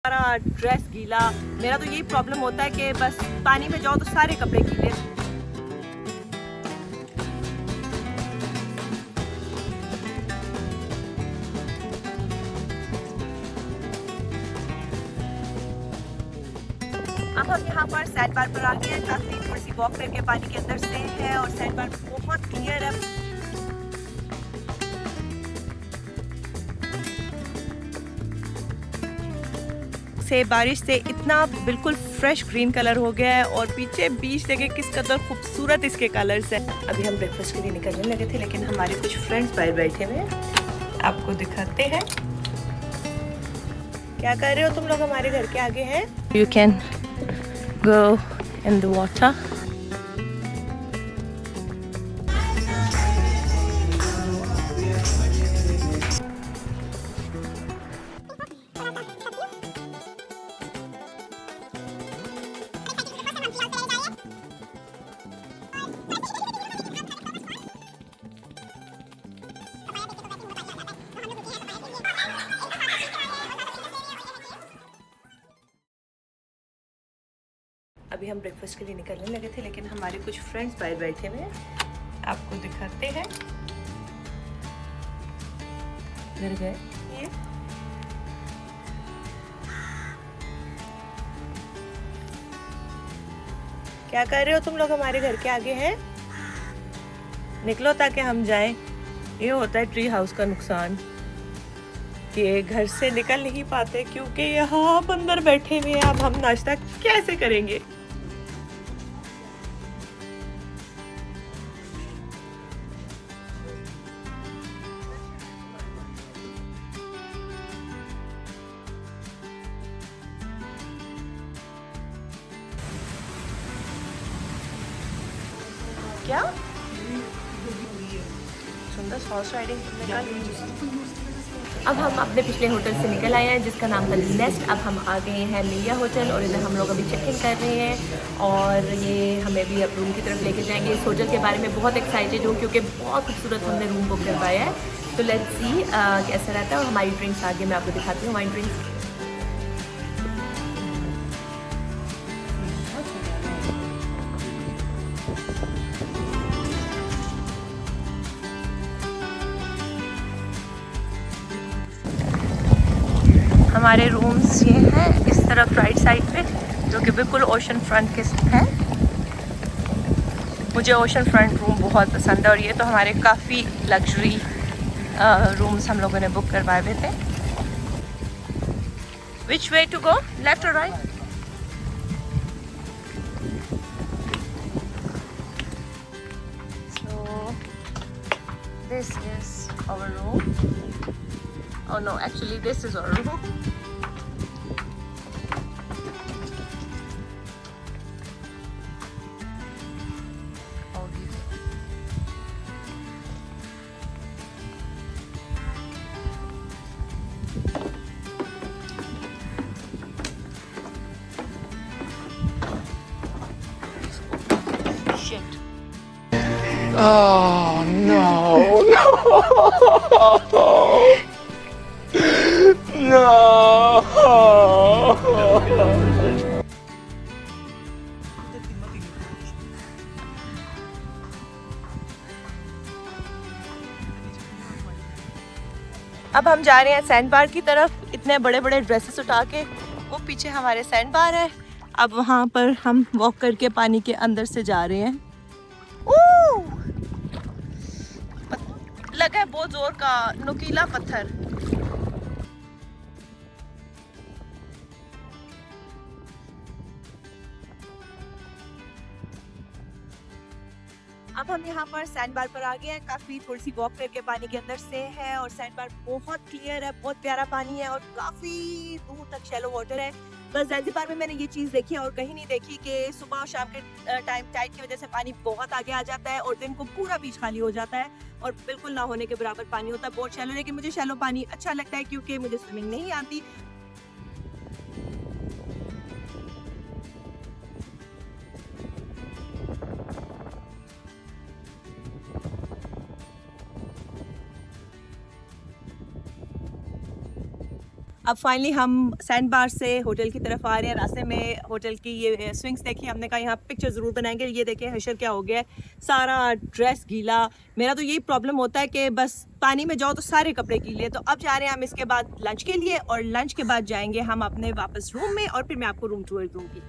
सारा ड्रेस गीला। मेरा तो यही प्रॉब्लम होता है कि बस पानी में जाओ तो सारे कपड़े गीले। अब हम यहाँ पर सैंड बार पर आ गए हैं। काफी थोड़ी सी वॉक करके पानी के अंदर से है और सैंड बार बहुत क्लियर है। से बारिश से इतना बिल्कुल फ्रेश ग्रीन कलर हो गया है और पीछे बीच देखे किस कदर खूबसूरत इसके कलर्स हैं। अभी हम ब्रेकफास्ट के लिए निकलने लगे थे लेकिन हमारे कुछ फ्रेंड्स बाहर बैठे हुए हैं, आपको दिखाते हैं। क्या कर रहे हो तुम लोग हमारे घर के आगे हैं? You can go in the water. अभी हम ब्रेकफास्ट के लिए निकलने लगे थे लेकिन हमारे कुछ फ्रेंड्स बाहर बैठे हुए हैं, आपको दिखाते हैं। इधर गए ये क्या कर रहे हो तुम लोग हमारे घर के आगे हैं? निकलो ताकि हम जाएं। ये होता है ट्री हाउस का नुकसान कि घर से निकल नहीं पाते क्योंकि यहाँ बंदर बैठे हुए हैं। अब हम नाश्ता कैसे करेंगे? क्या सुंदर हॉर्स राइडिंग अब हम अपने पिछले होटल से निकल आए हैं जिसका नाम था नेस्ट। अब हम आ गए हैं लिया होटल और इधर हम लोग अभी चेक इन कर रहे हैं और ये हमें भी अब रूम की तरफ लेके जाएंगे। इस होटल के बारे में बहुत एक्साइटेड हूँ क्योंकि बहुत खूबसूरत हमने रूम बुक करवाया है। तो लेट्स सी कैसा रहता है। और हमारी ड्रिंक्स आगे मैं आपको दिखाती हूँ। वाइन ड्रिंक्स हमारे रूम्स ये हैं इस तरफ राइट साइड पे जो कि बिल्कुल ओशन फ्रंट के हैं। मुझे ओशन फ्रंट रूम बहुत पसंद है और ये तो हमारे काफ़ी लग्जरी रूम्स हम लोगों ने बुक करवाए हुए थे। Which way to go, left और right? So this is our room. Oh no, actually this is our room. Shit. Oh no, no. No. अब हम जा रहे हैं सैंड बार की तरफ। इतने बड़े बड़े ड्रेसेस उठा के वो पीछे हमारे सैंड बार है। अब वहाँ पर हम वॉक करके पानी के अंदर से जा रहे हैं। लगा है बहुत जोर का नुकीला पत्थर। अब हम यहाँ पर सैंड बार पर आ गए हैं। काफ़ी थोड़ी सी वॉक करके पानी के अंदर से है और सैंड बार बहुत क्लियर है, बहुत प्यारा पानी है और काफ़ी दूर तक शैलो वाटर है। बस ज़ांज़ीबार में मैंने ये चीज़ देखी है और कहीं नहीं देखी कि सुबह और शाम के टाइम टाइड की वजह से पानी बहुत आगे आ जाता है और दिन को पूरा बीच खाली हो जाता है और बिल्कुल ना होने के बराबर पानी होता है, बहुत शैलो। लेकिन मुझे शैलो पानी अच्छा लगता है क्योंकि मुझे स्विमिंग नहीं आती। अब फाइनली हम सैंड बार से होटल की तरफ आ रहे हैं। रास्ते में होटल की ये स्विंग्स देखी, हमने कहा यहाँ पिक्चर ज़रूर बनाएंगे। ये देखिए हशर क्या हो गया है, सारा ड्रेस गीला। मेरा तो यही प्रॉब्लम होता है कि बस पानी में जाओ तो सारे कपड़े गीले। तो अब जा रहे हैं हम इसके बाद लंच के लिए, और लंच के बाद जाएंगे हम अपने वापस रूम में, और फिर मैं आपको रूम टूर दूँगी।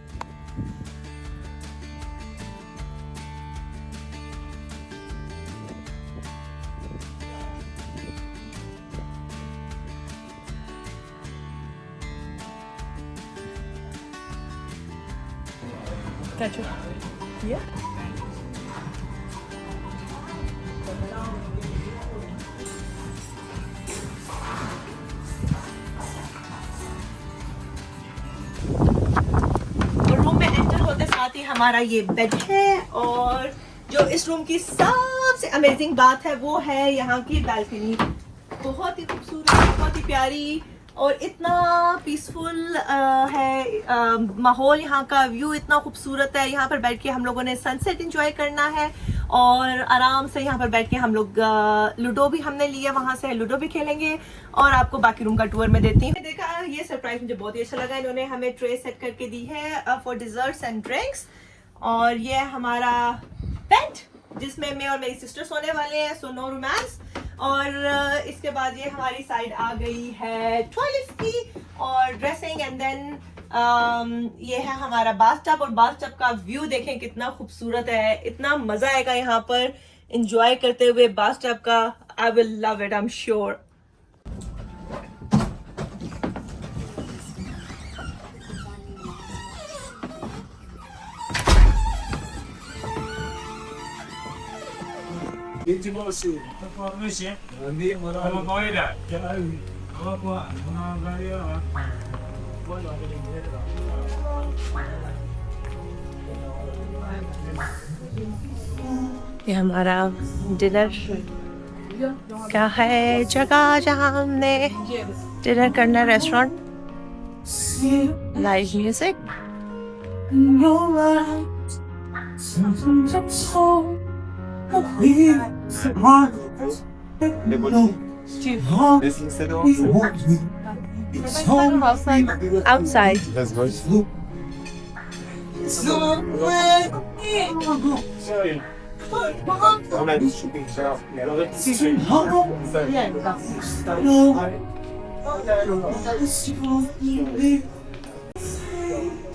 Yeah. रूम में एंटर होते साथ ही हमारा ये बेड है, और जो इस रूम की सबसे अमेजिंग बात है वो है यहाँ की बालकनी। बहुत ही खूबसूरत, बहुत ही प्यारी, और इतना पीसफुल है माहौल। यहाँ का व्यू इतना खूबसूरत है। यहाँ पर बैठ के हम लोगों ने सनसेट एंजॉय करना है, और आराम से यहाँ पर बैठ के हम लोग लूडो भी हमने लिया, वहाँ से लूडो भी खेलेंगे, और आपको बाकी रूम का टूर में देती हूँ। देखा ये सरप्राइज मुझे बहुत ही अच्छा लगा। इन्होंने हमें ट्रे सेट करके दी है फॉर डिजर्ट्स एंड ड्रिंक्स, और ये हमारा बेड जिसमें मैं और मेरी सिस्टर सोने वाले हैं, सो नो रोमांस। और इसके बाद ये हमारी साइड आ गई है टॉयलेट की और ड्रेसिंग, एंड देन ये है हमारा बाथटब। और बाथटब का व्यू देखें कितना खूबसूरत है, इतना मजा आएगा यहाँ पर एंजॉय करते हुए बाथटब का। I will love it, I am sure. ये हमारा डिनर का है जगह जहाँ हमने डिनर करना है, restaurant, live music. Outside. That's good.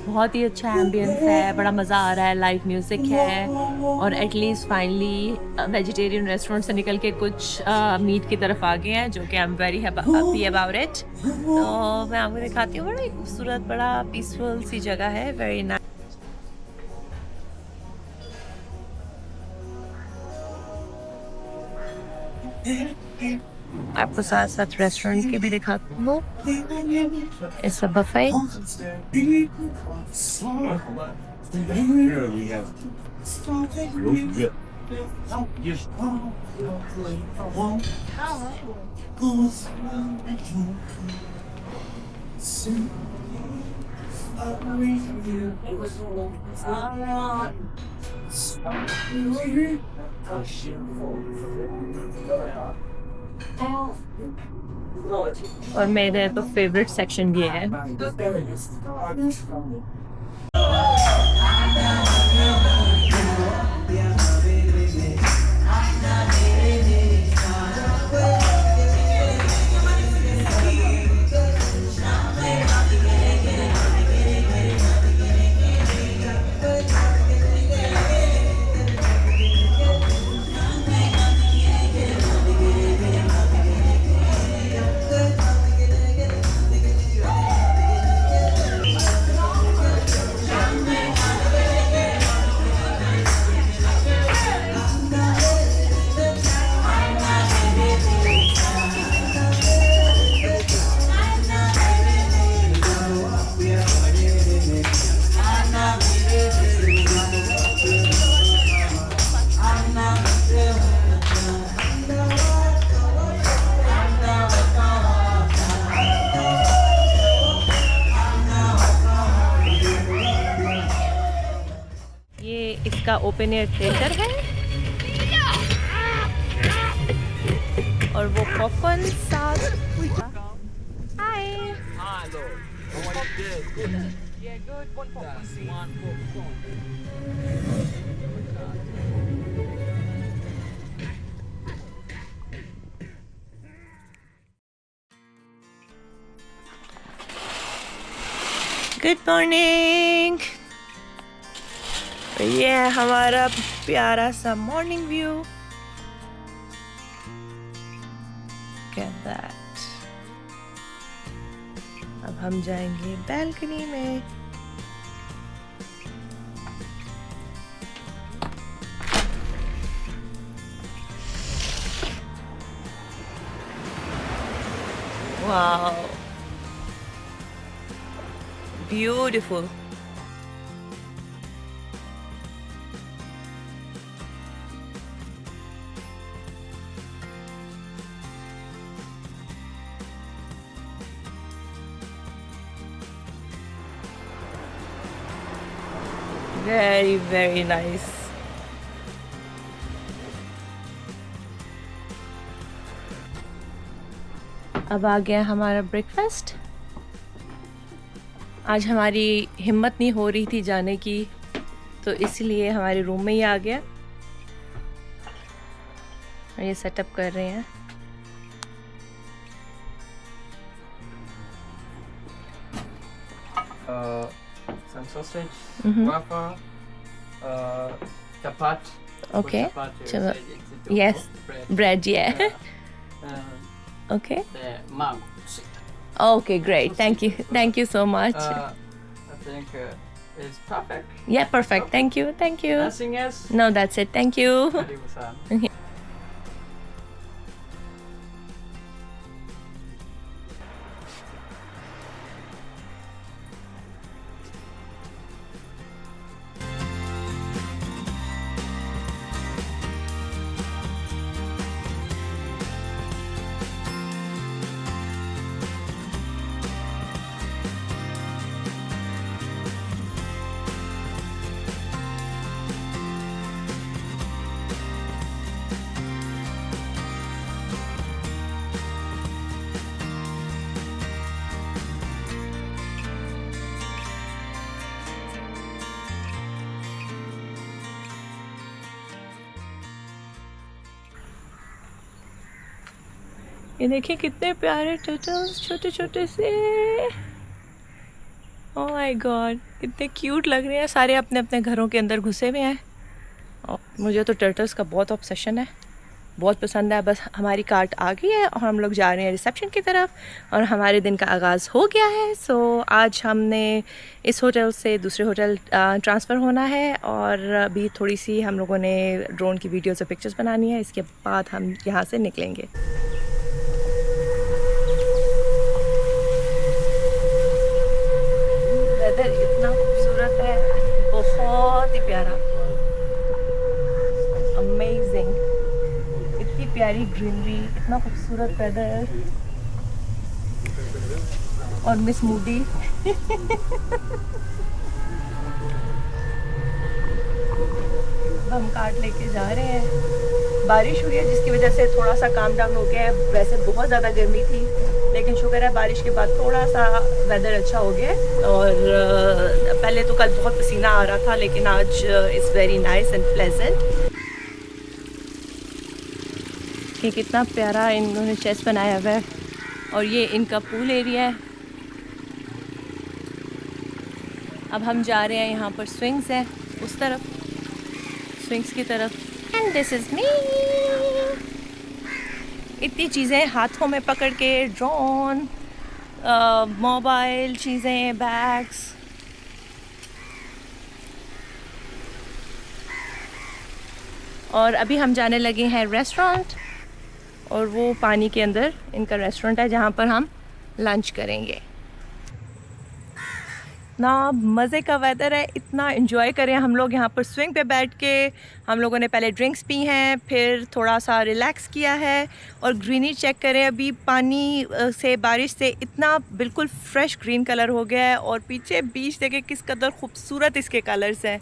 बहुत ही अच्छा एम्बियंस है, बड़ा मज़ा आ रहा है, लाइव म्यूज़िक है, और एटलीस्ट फाइनली वेजिटेरियन रेस्टोरेंट से निकल के कुछ मीट की तरफ आ गए हैं, जो कि I am very happy about it. तो मैं आपको दिखाती हूँ, बड़ा ही खूबसूरत, बड़ा पीसफुल सी जगह है, वेरी नाइस। आपको साथ साथ रेस्टोरेंट के भी दिखाती हूँ। It's a buffet. और मेरे तो फेवरेट सेक्शन ये है। इसका ओपन एयर थिएटर है, और वो पॉपकॉर्न साथ। हाय Yeah, good. One popcorn, That's please. one popcorn. Good morning. ये है हमारा प्यारा सा मॉर्निंग व्यू। Get that. अब हम जाएंगे बैल्कनी में। Wow. Beautiful. Very, very nice. अब आ गया हमारा ब्रेकफास्ट। आज हमारी हिम्मत नहीं हो रही थी जाने की, तो इसलिए हमारे रूम में ही आ गया और ये सेटअप कर रहे हैं। Some sausage, Mhm. waffle, chapati. Okay. Chapati, Chapa- it's a yes. bread. Bread, yeah. Okay. The mango. Okay, great. Thank you. Thank you so much. I think it's perfect. Yeah, perfect. Thank you. Thank you. Nothing else. No, that's it. Thank you. Karibu-san. ये देखिए कितने प्यारे turtles, छोटे छोटे से। Oh my God, कितने cute लग रहे हैं। सारे अपने अपने घरों के अंदर घुसे हुए हैं। और मुझे तो टर्टल्स का बहुत ऑब्सेशन है, बहुत पसंद है। बस हमारी कार्ट आ गई है और हम लोग जा रहे हैं रिसेप्शन की तरफ और हमारे दिन का आगाज़ हो गया है। सो आज हमने इस होटल से दूसरे होटल ट्रांसफ़र होना है और अभी थोड़ी सी हम लोगों ने ड्रोन की वीडियोज़ और पिक्चर्स बनानी है। इसके बाद हम यहाँ से निकलेंगे। वेदर इतना खूबसूरत है, बहुत ही प्यारा, अमेजिंग। इतनी प्यारी ग्रीनरी, इतना खूबसूरत वेदर और मिस मूडी। हम कार्ट लेके जा रहे हैं। बारिश हुई है जिसकी वजह से थोड़ा सा काम डाउन हो गया है। वैसे बहुत ज़्यादा गर्मी थी, लेकिन शुक्र है बारिश के बाद थोड़ा सा वेदर अच्छा हो गया। और पहले तो कल बहुत पसीना आ रहा था, लेकिन आज it's very nice and pleasant. कि कितना प्यारा इन्होंने चेस्ट बनाया हुआ है और ये इनका पूल एरिया है। अब हम जा रहे हैं, यहाँ पर स्विंग्स है उस तरफ, स्विंग्स की तरफ। And this is me. इतनी चीज़ें हाथों में पकड़ के, ड्रोन, मोबाइल चीज़ें, बैग्स। और अभी हम जाने लगे हैं रेस्टोरेंट, और वो पानी के अंदर इनका रेस्टोरेंट है जहाँ पर हम लंच करेंगे। इतना मज़े का वेदर है, इतना एंजॉय करें हम लोग यहाँ पर स्विंग पे बैठ के। हम लोगों ने पहले ड्रिंक्स पी हैं, फिर थोड़ा सा रिलैक्स किया है और ग्रीनरी चेक करें। अभी पानी से, बारिश से इतना बिल्कुल फ्रेश ग्रीन कलर हो गया है और पीछे बीच देखें किस कदर खूबसूरत इसके कलर्स हैं।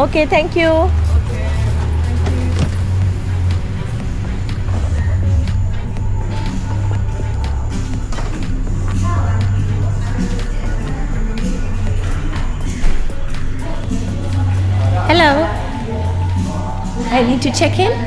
Okay, thank you. Hello. I need to check in.